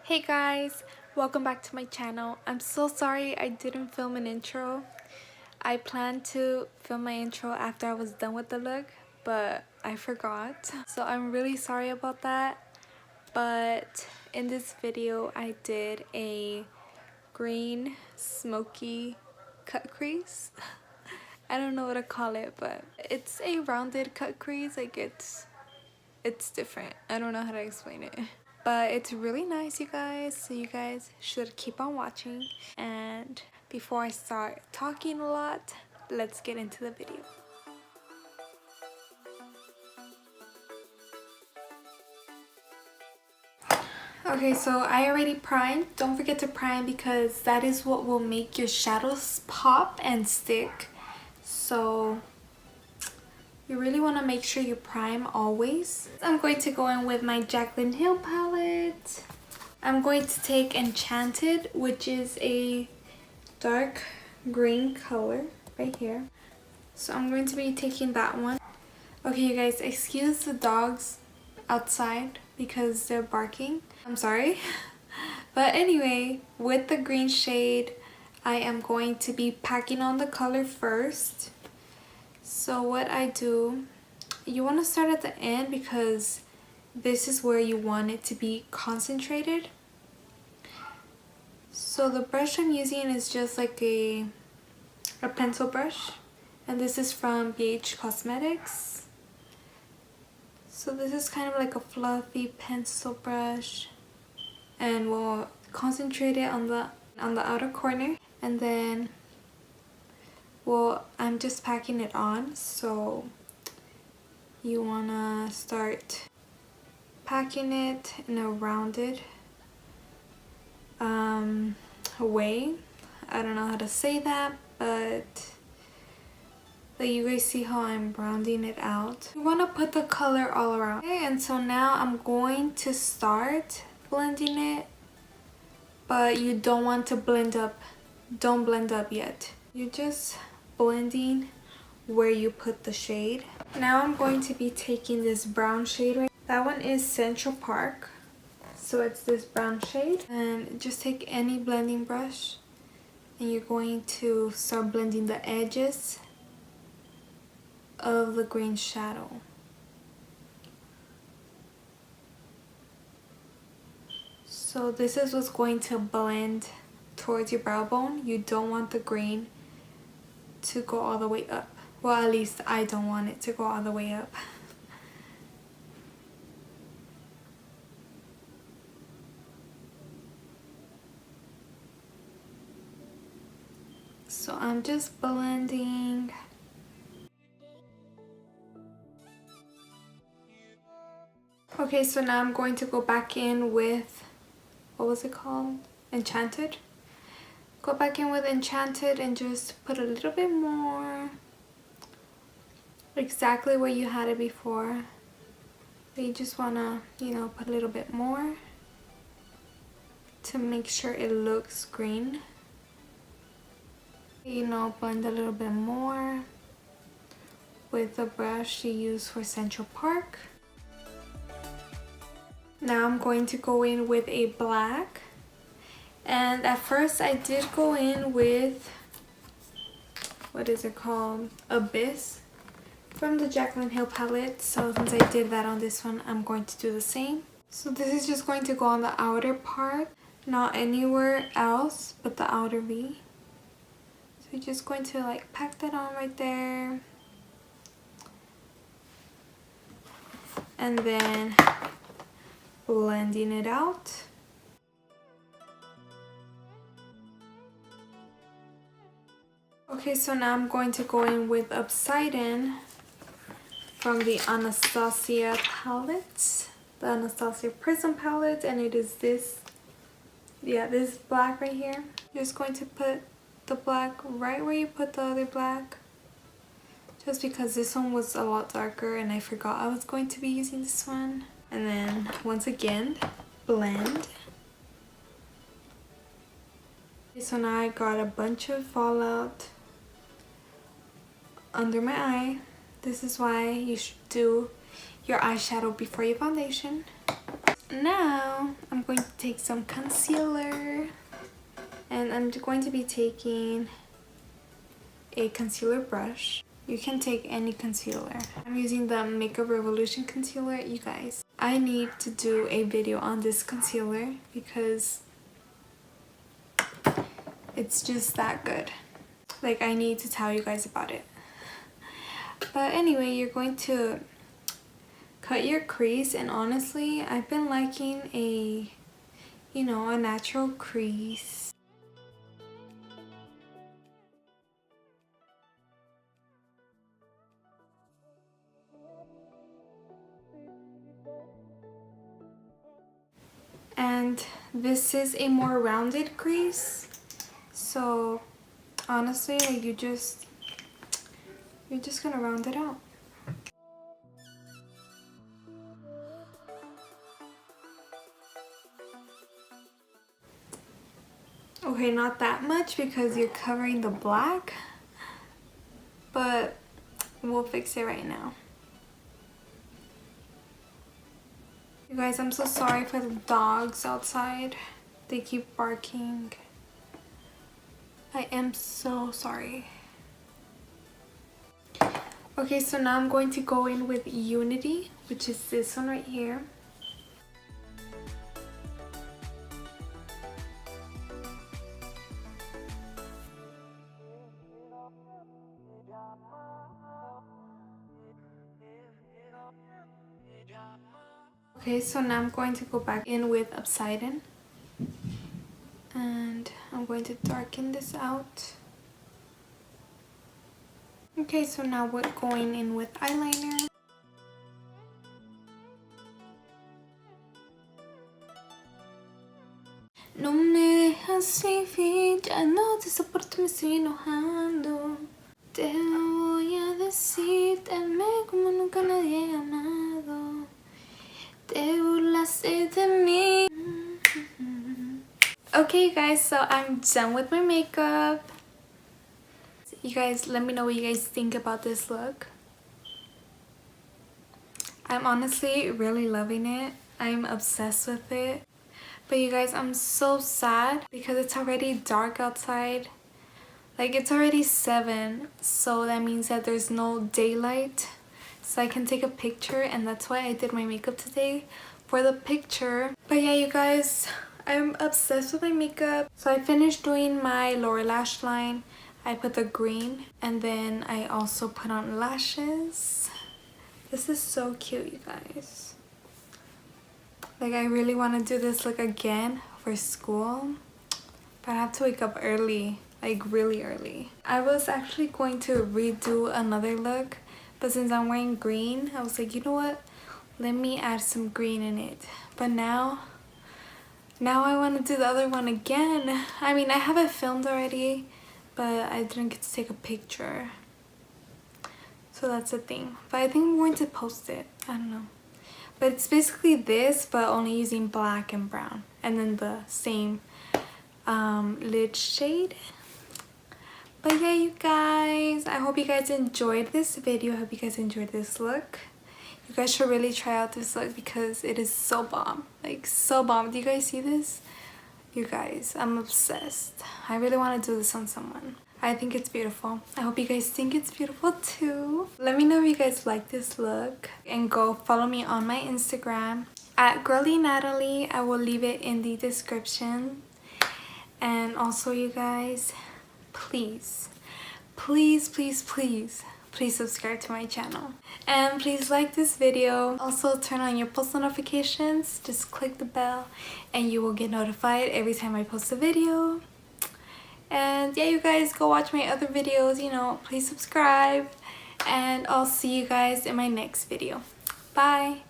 Hey guys, welcome back to my channel. I'm so sorry I didn't film an intro. I planned to film my intro after I was done with the look, but I forgot. So I'm really sorry about that. But in this video I did a green smoky cut crease. I don't know what to call it, but it's a rounded cut crease. Like it's different. I don't know how to explain it. But it's really nice, you guys, so you guys should keep on watching. And before I start talking a lot, let's get into the video. Okay, so I already primed. Don't forget to prime because that is what will make your shadows pop and stick. So you really want to make sure you prime always. I'm going to go in with my Jaclyn Hill palette. I'm going to take Enchanted, which is a dark green color right here. So I'm going to be taking that one. Okay, you guys, excuse the dogs outside because they're barking. I'm sorry. But anyway, with the green shade, I am going to be packing on the color first. So what I do, you want to start at the end because this is where you want it to be concentrated. So the brush I'm using is just like a pencil brush, and this is from BH Cosmetics. So this is kind of like a fluffy pencil brush, and we'll concentrate it on the outer corner, and then I'm just packing it on. So you wanna start packing it in a rounded way. I don't know how to say that, but like you guys see how I'm rounding it out. You want to put the color all around. Okay, and so now I'm going to start blending it, but you don't want to blend up. Don't blend up yet. You're just blending where you put the shade. Now I'm going to be taking this brown shade right. That one is Central Park. So it's this brown shade, and just take any blending brush and you're going to start blending the edges of the green shadow. So this is what's going to blend towards your brow bone. You don't want the green to go all the way up. Well, at least I don't want it to go all the way up. So I'm just blending. Okay, so now I'm going to go back in with, what was it called? Enchanted. Go back in with Enchanted and just put a little bit more. Exactly where you had it before. But you just wanna, put a little bit more to make sure it looks green. Blend a little bit more with the brush you use for Central Park. Now I'm going to go in with a black, and at first I did go in with, what is it called, Abyss from the Jaclyn Hill palette. So since I did that on this one, I'm going to do the same. So this is just going to go on the outer part, not anywhere else but the outer V. So you're just going to like pack that on right there, and then blending it out. Okay, so now I'm going to go in with Upside from the Anastasia palette, the Anastasia Prism palette, and it is this, this black right here. You're just going to put the black right where you put the other black, just because this one was a lot darker and I forgot I was going to be using this one. And then once again, blend. Okay, so now I got a bunch of fallout under my eye. This is why you should do your eyeshadow before your foundation. now I'm going to take some concealer, and I'm going to be taking a concealer brush. You can take any concealer. I'm using the Makeup Revolution concealer. You guys, I need to do a video on this concealer because it's just that good. Like, I need to tell you guys about it. But anyway, you're going to cut your crease, and honestly, I've been liking a natural crease. And this is a more rounded crease, so honestly, like, you're just gonna round it out. Okay, not that much because you're covering the black, but we'll fix it right now. You guys, I'm so sorry for the dogs outside. They keep barking. I am so sorry. Okay, so now I'm going to go in with Unity, which is this one right here. Okay, so now I'm going to go back in with Obsidian, and I'm going to darken this out. Okay, so now we're going in with eyeliner. No me dejas vivir, ya no te soporto, me estoy enojando. Te voy a decir, te amé como nunca nadie ha amado. Te burlaste de mí. Okay guys, so I'm done with my makeup. You guys, let me know what you guys think about this look. I'm honestly really loving it. I'm obsessed with it. But you guys, I'm so sad because it's already dark outside. Like, it's already 7, so that means that there's no daylight. So I can take a picture, and that's why I did my makeup today, for the picture. But yeah, you guys, I'm obsessed with my makeup. So I finished doing my lower lash line. I put the green, and then I also put on lashes. This is so cute, you guys. Like, I really want to do this look again for school, but I have to wake up early, like really early. I was actually going to redo another look, but since I'm wearing green, I was like, you know what? Let me add some green in it. But now I want to do the other one again. I mean, I have it filmed already, but I didn't get to take a picture. So that's the thing. But I think I'm going to post it. I don't know. But it's basically this, but only using black and brown. And then the same lid shade. But yeah, you guys, I hope you guys enjoyed this video. I hope you guys enjoyed this look. You guys should really try out this look because it is so bomb. Like, so bomb. Do you guys see this? You guys, I'm obsessed. I really want to do this on someone. I think it's beautiful. I hope you guys think it's beautiful too. Let me know if you guys like this look. And go follow me on my Instagram at GirlyNatalie. I will leave it in the description. And also, you guys, please subscribe to my channel. And please like this video. Also, turn on your post notifications. Just click the bell and you will get notified every time I post a video. And yeah, you guys, go watch my other videos, please subscribe, and I'll see you guys in my next video. Bye.